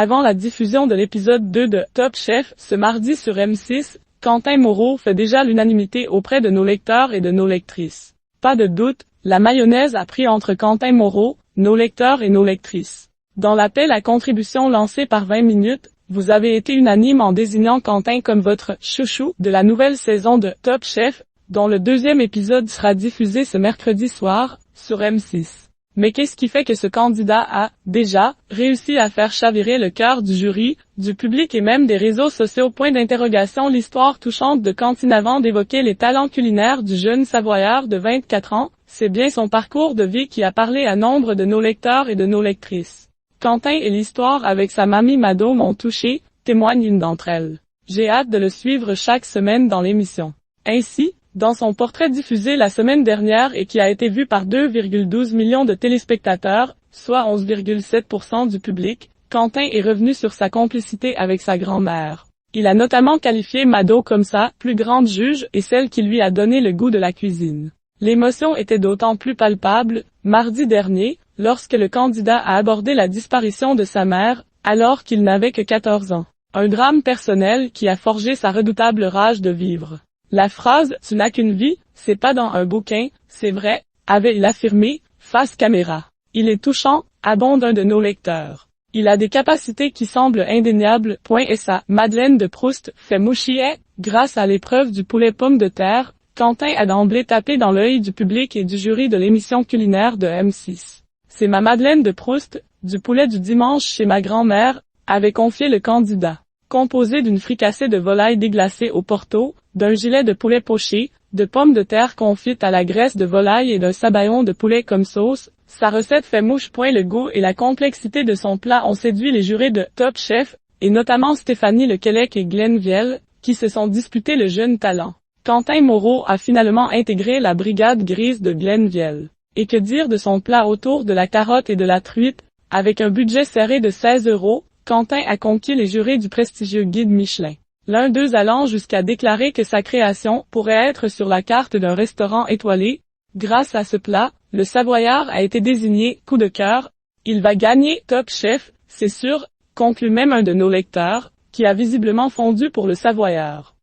Avant la diffusion de l'épisode 2 de Top Chef ce mardi sur M6, Quentin Moreau fait déjà l'unanimité auprès de nos lecteurs et de nos lectrices. Pas de doute, la mayonnaise a pris entre Quentin Moreau, nos lecteurs et nos lectrices. Dans l'appel à contribution lancé par 20 minutes, vous avez été unanime en désignant Quentin comme votre chouchou de la nouvelle saison de Top Chef, dont le deuxième épisode sera diffusé ce mercredi soir, sur M6. Mais qu'est-ce qui fait que ce candidat a, déjà, réussi à faire chavirer le cœur du jury, du public et même des réseaux sociaux? Point d'interrogation. L'histoire touchante de Cantine avant d'évoquer les talents culinaires du jeune Savoyard de 24 ans, c'est bien son parcours de vie qui a parlé à nombre de nos lecteurs et de nos lectrices. Quentin et l'histoire avec sa mamie Mado m'ont touché, témoigne une d'entre elles. J'ai hâte de le suivre chaque semaine dans l'émission. Ainsi, dans son portrait diffusé la semaine dernière et qui a été vu par 2,12 millions de téléspectateurs, soit 11,7% du public, Quentin est revenu sur sa complicité avec sa grand-mère. Il a notamment qualifié Mado comme sa plus grande juge et celle qui lui a donné le goût de la cuisine. L'émotion était d'autant plus palpable, mardi dernier, lorsque le candidat a abordé la disparition de sa mère, alors qu'il n'avait que 14 ans. Un drame personnel qui a forgé sa redoutable rage de vivre. La phrase « Tu n'as qu'une vie », c'est pas dans un bouquin, c'est vrai, avait-il affirmé, face caméra. Il est touchant, abonde un de nos lecteurs. Il a des capacités qui semblent indéniables. Et sa Madeleine de Proust fait mouchier, grâce à l'épreuve du poulet pomme de terre, Quentin a d'emblée tapé dans l'œil du public et du jury de l'émission culinaire de M6. C'est ma Madeleine de Proust, du poulet du dimanche chez ma grand-mère, avait confié le candidat. Composé d'une fricassée de volaille déglacée au porto, d'un gilet de poulet poché, de pommes de terre confites à la graisse de volaille et d'un sabayon de poulet comme sauce, sa recette fait mouche. Le goût et la complexité de son plat ont séduit les jurés de Top Chef, et notamment Stéphanie Lequelec et Glenn Viel, qui se sont disputés le jeune talent. Quentin Moreau a finalement intégré la brigade grise de Glenn Viel. Et que dire de son plat autour de la carotte et de la truite, avec un budget serré de 16 €, Quentin a conquis les jurés du prestigieux guide Michelin. L'un d'eux allant jusqu'à déclarer que sa création pourrait être sur la carte d'un restaurant étoilé. Grâce à ce plat, le Savoyard a été désigné coup de cœur. Il va gagner Top Chef, c'est sûr, conclut même un de nos lecteurs, qui a visiblement fondu pour le Savoyard.